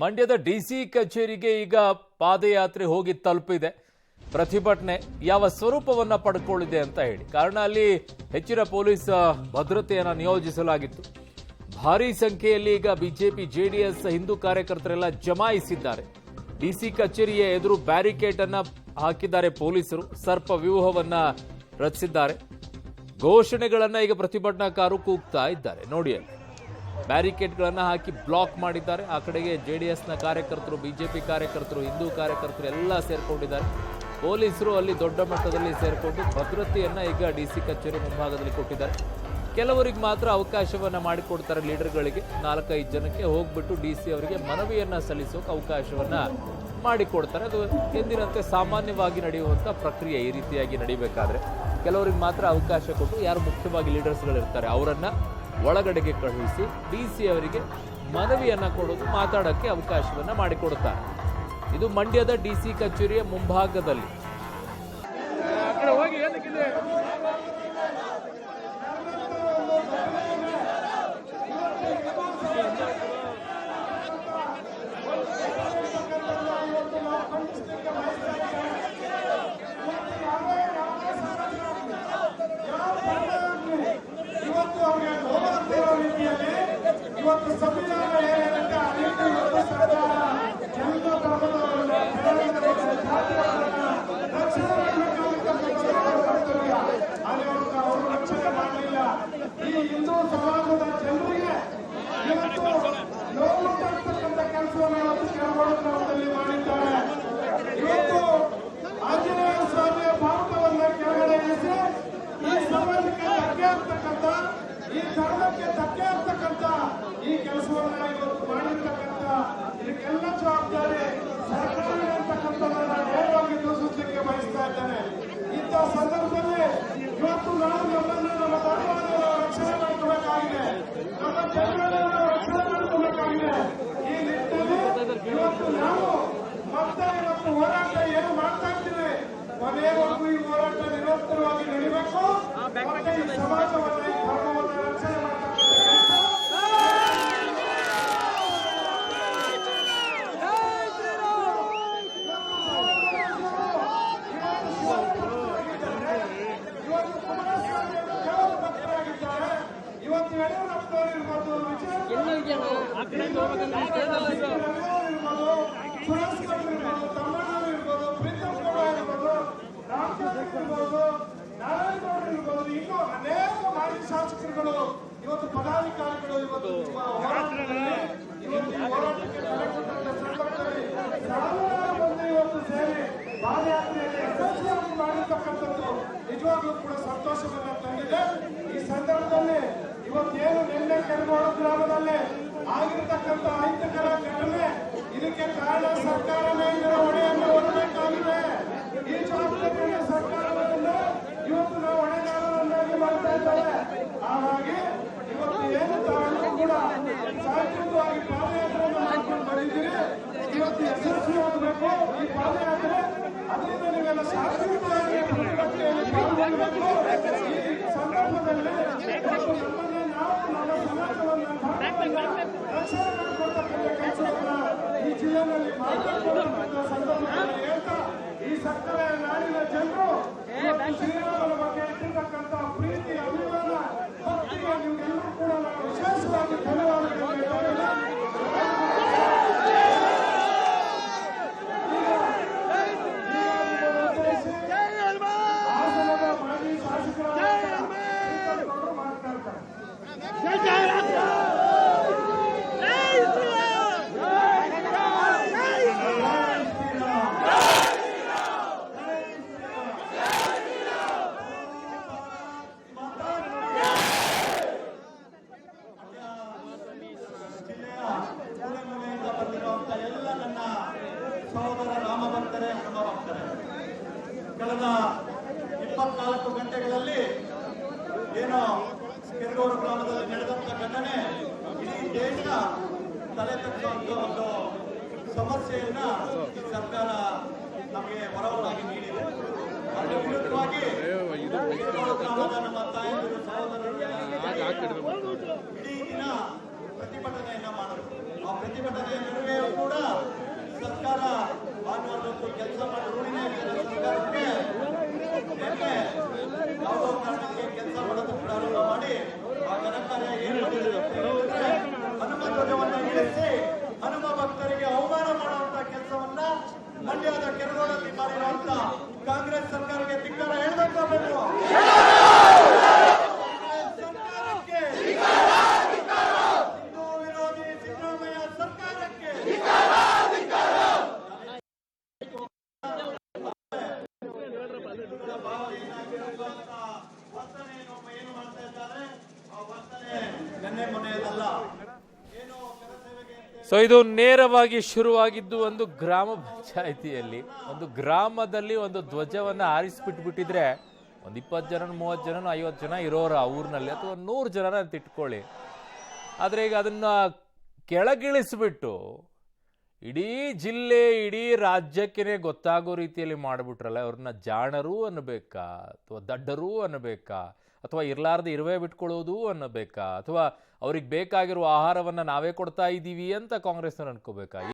ಮಂಡ್ಯದ ಡಿಸಿ ಕಚೇರಿಗೆ ಈಗ ಪಾದಯಾತ್ರೆ ಹೋಗಿ ತಲುಪಿದೆ. ಪ್ರತಿಭಟನೆ ಯಾವ ಸ್ವರೂಪವನ್ನ ಪಡ್ಕೊಳ್ಳಿದೆ ಅಂತ ಹೇಳಿ ಕಾರಣ ಅಲ್ಲಿ ಹೆಚ್ಚಿನ ಪೊಲೀಸ್ ಭದ್ರತೆಯನ್ನ ನಿಯೋಜಿಸಲಾಗಿತ್ತು. ಭಾರೀ ಸಂಖ್ಯೆಯಲ್ಲಿ ಈಗ ಬಿಜೆಪಿ ಜೆಡಿಎಸ್ ಹಿಂದೂ ಕಾರ್ಯಕರ್ತರೆಲ್ಲ ಜಮಾಯಿಸಿದ್ದಾರೆ. ಡಿಸಿ ಕಚೇರಿಯ ಎದುರು ಬ್ಯಾರಿಕೇಡ್ ಅನ್ನ ಹಾಕಿದ್ದಾರೆ ಪೊಲೀಸರು. ಸರ್ಪ ವ್ಯೂಹವನ್ನ ರಚಿಸಿದ್ದಾರೆ. ಘೋಷಣೆಗಳನ್ನ ಈಗ ಪ್ರತಿಭಟನಾಕಾರರು ಕೂಗ್ತಾ ಇದ್ದಾರೆ. ನೋಡಿ ಅಲ್ಲಿ ಬ್ಯಾರಿಕೇಡ್ಗಳನ್ನ ಹಾಕಿ ಬ್ಲಾಕ್ ಮಾಡಿದ್ದಾರೆ. ಆ ಕಡೆಗೆ ಜೆಡಿಎಸ್ನ ಕಾರ್ಯಕರ್ತರು, ಬಿಜೆಪಿ ಕಾರ್ಯಕರ್ತರು, ಹಿಂದೂ ಕಾರ್ಯಕರ್ತರು ಎಲ್ಲ ಸೇರ್ಕೊಂಡಿದ್ದಾರೆ. ಪೊಲೀಸರು ಅಲ್ಲಿ ದೊಡ್ಡ ಮಟ್ಟದಲ್ಲಿ ಸೇರ್ಕೊಂಡು ಭದ್ರತೆಯನ್ನ ಈಗ ಡಿಸಿ ಕಚೇರಿ ಮುಂಭಾಗದಲ್ಲಿ ಕೊಟ್ಟಿದ್ದಾರೆ. ಕೆಲವರಿಗೆ ಮಾತ್ರ ಅವಕಾಶವನ್ನ ಮಾಡಿಕೊಡ್ತಾರೆ. ಲೀಡರ್ಗಳಿಗೆ 4-5 ಜನಕ್ಕೆ ಹೋಗ್ಬಿಟ್ಟು ಡಿಸಿ ಅವರಿಗೆ ಮನವಿಯನ್ನ ಸಲ್ಲಿಸೋಕೆ ಅವಕಾಶವನ್ನ ಮಾಡಿಕೊಡ್ತಾರೆ. ಅದು ಎಂದಿನಂತೆ ಸಾಮಾನ್ಯವಾಗಿ ನಡೆಯುವಂತ ಪ್ರಕ್ರಿಯೆ. ಈ ರೀತಿಯಾಗಿ ನಡೀಬೇಕಾದ್ರೆ ಕೆಲವರಿಗೆ ಮಾತ್ರ ಅವಕಾಶ ಕೊಟ್ಟು ಯಾರು ಮುಖ್ಯವಾಗಿ ಲೀಡರ್ಸ್ಗಳಿರ್ತಾರೆ ಅವರನ್ನ ಒಳಗಡೆಗೆ ಕಳುಹಿಸಿ ಡಿಸಿ ಅವರಿಗೆ ಮನವಿಯನ್ನ ಕೊಡೋದು, ಮಾತಾಡೋಕ್ಕೆ ಅವಕಾಶವನ್ನ ಮಾಡಿಕೊಡುತ್ತಾರೆ. ಇದು ಮಂಡ್ಯದ ಡಿಸಿ ಕಚೇರಿಯ ಮುಂಭಾಗದಲ್ಲಿ. ಹಿಂದೂ ಸಮಾಜದ ಜನರಿಗೆ ಇವತ್ತು ನೋವು ತರ್ತಕ್ಕಂಥ ಕೆಲಸವನ್ನು ಕೆಳಗಡೆ ಮಾಡಿದ್ದಾರೆ. ಇವತ್ತು ಆಂಜನೇಯ ಸ್ವಾಮಿಯ ಭಾರತವನ್ನು ಕೆಳಗಡೆ ಇಳಿಸಿ ಈ ಸಮಾಜಕ್ಕೆ ಧಕ್ಕೆ ಆಗ್ತಕ್ಕಂಥ, ಈ ಧರ್ಮಕ್ಕೆ ಧಕ್ಕೆ ಆಗ್ತಕ್ಕಂಥ ಈ ಕೆಲಸವನ್ನ ಇವತ್ತು ಮಾಡಿರ್ತಕ್ಕಂಥ ಇದಕ್ಕೆಲ್ಲ ಜವಾಬ್ದಾರಿ ಸರ್ಕಾರ ಅಂತಕ್ಕಂಥದ್ದನ್ನ ನೇರವಾಗಿ ತಿಳಿಸಲಿಕ್ಕೆ ಬಯಸ್ತಾ ಇದ್ದೇನೆ. ಇಂಥ ಸಂದರ್ಭದಲ್ಲಿ ಇವತ್ತು ನಾವು ನಮ್ಮನ್ನು ನಮ್ಮ ಧರ್ಮವನ್ನು ರಕ್ಷಣೆ ಮಾಡ್ಕೋಬೇಕಾಗಿದೆ, ನಮ್ಮ ಜನರನ್ನು ರಕ್ಷಣೆ ಮಾಡ್ಕೋಬೇಕಾಗಿದೆ. ಈ ನಿಟ್ಟಿನಲ್ಲಿ ಇವತ್ತು ನಾವು ಮತ್ತೆ ಇವತ್ತು ಹೋರಾಟ ಏನು ಮಾಡ್ತಾ ಇದ್ದೀವಿ, ಕೊನೆಯವರೆಗೂ ಈ ಹೋರಾಟ ನಿರಂತರವಾಗಿ ನಡೀಬೇಕು. ಮತ್ತೆ ಈ ಸಮಾಜವನ್ನು, ಈ ಧರ್ಮವನ್ನು ರಕ್ಷಣೆ ಮಾಡ್ತಕ್ಕಂಥ ಇವತ್ತು ಯಡಿಯೂರಪ್ಪನವರು ಇರ್ಬೋದು, ಸುರೇಶ್ ಗೌಡ ಇರ್ಬೋದು, ತಮ್ಮಣ್ಣವರು ಇರ್ಬೋದು, ಪ್ರೀತಮ್ ಗೌಡ ಇರ್ಬೋದು, ರಾಮಚಂದ್ರ ಇರ್ಬೋದು, ನಾರಾಯಣಗೌಡ ಇರ್ಬೋದು, ಇನ್ನೂ ಅನೇಕ ಮಾಜಿ ಶಾಸಕರುಗಳು, ಇವತ್ತು ಪದಾಧಿಕಾರಿಗಳು ಇವತ್ತು ಹೋರಾಟಕ್ಕೆ ತಲೆ ಕೊಟ್ಟಂತ ಸಂದರ್ಭದಲ್ಲಿ ಸಾವಿರಾರು ಮಂದಿ ಇವತ್ತು ಸೇರಿ ಪಾದಯಾತ್ರೆಯಲ್ಲಿ ಯಶಸ್ವಿಯಾಗಿ ಮಾಡಿರ್ತಕ್ಕಂಥದ್ದು ನಿಜವಾಗ್ಲೂ ಕೂಡ ಸಂತೋಷವನ್ನ ತಂದಿದೆ. ಈ ಸಂದರ್ಭದಲ್ಲಿ ಇವತ್ತೇನು ನಿನ್ನೆ ಕೆರಗೋಡು ಗ್ರಾಮದಲ್ಲಿ ಆಗಿರತಕ್ಕಂಥ ಅಹಿತಕರ ಘಟನೆ, ಇದಕ್ಕೆ ಕಾರಣ ಸರ್ಕಾರವೇ ಇದರ ಹೊಣೆಯನ್ನು ಹೊರಬೇಕಾಗಿದೆ. ಈ ಜವಾಬ್ದಾರಿಯನ್ನು ಸರ್ಕಾರವನ್ನು ಇವತ್ತು ನಾವು ಹೊಣೆಗಾರರನ್ನಾಗಿ ಮಾಡ್ತಾ ಇದ್ದಾರೆ. ಹಾಗಾಗಿ ಇವತ್ತು ಏನು ತಾವು ಕೂಡ ಶಾಂತಿಯುತವಾಗಿ ಪಾದಯಾತ್ರೆಯನ್ನು ಮಾಡ್ಕೊಂಡು ಬಂದಿದ್ದೀರಿ. ಇವತ್ತು ಯಶಸ್ವಿಯಾಗಬೇಕು ಈ ಪಾದಯಾತ್ರೆ. ಅದರಿಂದ ನೀವೆಲ್ಲ ಶಾಂತಿಯುತವಾಗಿ ಪ್ರತಿಭಟನೆಯಲ್ಲಿ ಪಾಲ್ಗೊಳ್ಳಬೇಕು. ಈ ಸಂದರ್ಭದಲ್ಲಿ ನಮ್ಮನ್ನೇ ನಾವು ನಮ್ಮ ಸಮಾಜವನ್ನು ರಕ್ಷಣೆ ಮಾಡಿಕೊಳ್ತಕ್ಕಂಥ ಕೆಲಸವನ್ನ ಈ ಜಿಲ್ಲೆಯಲ್ಲಿ ಮಾಡಿಕೊಳ್ಳತಕ್ಕಂಥ ಸಂದರ್ಭದಲ್ಲಿ ಹೇಳ್ತಾ, ಈ ಸಕ್ಕರೆ ನಾಡಿನ ಜನರು ಇವತ್ತು ಶ್ರೀರಾಮನ ಬಗ್ಗೆ ಇಟ್ಟಿರ್ತಕ್ಕಂಥ ಪ್ರೀತಿ, ಅಭಿಮಾನ, ಭಕ್ತಿಗೆ ನಿಮ್ಗೆಲ್ಲರೂ ಕೂಡ ನಾವು ವಿಶೇಷವಾಗಿ ಧನ್ಯವಾದಗಳನ್ನು ಹೇಳ್ತಾ ಹಾಸನದ ಮಾಜಿ ಶಾಸಕರಾದ ಮಾತನಾಡ್ತಾರೆ. ಎಲ್ಲ ನನ್ನ ಸಹೋದರ ರಾಮ ಭಕ್ತರೇ, ಹನುಮ ಭಕ್ತರೇ, ಕಳೆದ 24 ಗಂಟೆಗಳಲ್ಲಿ ಏನೋ ಕೆರಗೋಡು ಗ್ರಾಮದಲ್ಲಿ ನಡೆದಂತ ಘಟನೆ ಇಡೀ ದೇಶ ತಲೆ ತಟ್ಟುವಂತ ಒಂದು ಸಮಸ್ಯೆಯನ್ನ ಸರ್ಕಾರ ನಮಗೆ ವರವನ್ನಾಗಿ ನೀಡಿದೆ. ಅದರ ವಿರುದ್ಧವಾಗಿ ಕೆರಗೋಡು ಗ್ರಾಮದ ನಮ್ಮ ತಾಯಂದಿರು, ಸಹೋದರರು ಇಡೀ ದಿನ ಪ್ರತಿಭಟನೆಯನ್ನ ಮಾಡಿದ್ರು. ಆ ಪ್ರತಿಭಟನೆಯ ನಡುವೆಯೂ ಕೂಡ ಸರ್ಕಾರ ಭಾನುವಾರದೊಂದು ಕೆಲಸ ಮಾಡಿ ರೂಢಿನೇ ಇಲ್ಲದ ಸರ್ಕಾರಕ್ಕೆ ನಿನ್ನೆ ಯಾವುದೋ ಕಾರಣಕ್ಕೆ ಕೆಲಸ ಮಾಡೋದಕ್ಕೆ ಪ್ರಾರಂಭ ಮಾಡಿ ಆ ಘನಕಾರ್ಯ ಏನು ಮಾಡಿದ್ರು ಅಂತ ಹೇಳಿದ್ರೆ ಹನುಮ ಧ್ವಜವನ್ನ ಇಳಿಸಿ ಹನುಮ ಭಕ್ತರಿಗೆ ಅವಮಾನ ಮಾಡುವಂತ ಕೆಲಸವನ್ನ ಮಂಡ್ಯದ ಕೆರಗೋಡಲ್ಲಿ ಮಾಡಿರುವಂತ ಕಾಂಗ್ರೆಸ್ ಸರ್ಕಾರಕ್ಕೆ ಧಿಕ್ಕಾರ ಹೇಳ್ಬೇಕಾಗಬೇಕು. ಸರ್ಕಾರಕ್ಕೆ ಹಿಂದೂ ವಿರೋಧಿ ಸಿದ್ದರಾಮಯ್ಯ ಸರ್ಕಾರಕ್ಕೆ ವರ್ತನೆಯನ್ನು ಏನು ಮಾಡ್ತಾ ಇದ್ದಾರೆ ಆ ವರ್ತನೆ ನಿನ್ನೆ ಮೊನ್ನೆಯದಲ್ಲ. ಏನು ಜನಸೇವೆಗೆ ಸೊ ಇದು ನೇರವಾಗಿ ಶುರುವಾಗಿದ್ದು ಒಂದು ಗ್ರಾಮ ಪಂಚಾಯಿತಿಯಲ್ಲಿ, ಒಂದು ಗ್ರಾಮದಲ್ಲಿ ಒಂದು ಧ್ವಜವನ್ನು ಹಾರಿಸ್ಬಿಟ್ಬಿಟ್ಟಿದ್ರೆ ಒಂದು 20 ಜನ 30 ಜನ 50 ಜನ ಇರೋರು ಆ ಊರಿನಲ್ಲಿ, ಅಥವಾ 100 ಜನನ ತಿಟ್ಕೊಳ್ಳಿ. ಆದರೆ ಈಗ ಅದನ್ನ ಕೆಳಗಿಳಿಸ್ಬಿಟ್ಟು ಇಡೀ ಜಿಲ್ಲೆ ಇಡೀ ರಾಜ್ಯಕ್ಕೇ ಗೊತ್ತಾಗೋ ರೀತಿಯಲ್ಲಿ ಮಾಡಿಬಿಟ್ರಲ್ಲ, ಅವ್ರನ್ನ ಜಾಣರು ಅನ್ನಬೇಕಾ ಅಥವಾ ದಡ್ಡರು ಅನ್ನಬೇಕಾ, ಅಥವಾ ಇರ್ಲಾರ್ದೆ ಇರುವೆ ಬಿಟ್ಕೊಳ್ಳೋದು ಅನ್ನಬೇಕಾ, ಅಥವಾ ಅವ್ರಿಗೆ ಬೇಕಾಗಿರುವ ಆಹಾರವನ್ನು ನಾವೇ ಕೊಡ್ತಾ ಇದ್ದೀವಿ ಅಂತ ಕಾಂಗ್ರೆಸ್ನವ್ರು ಅನ್ಕೋಬೇಕಾ?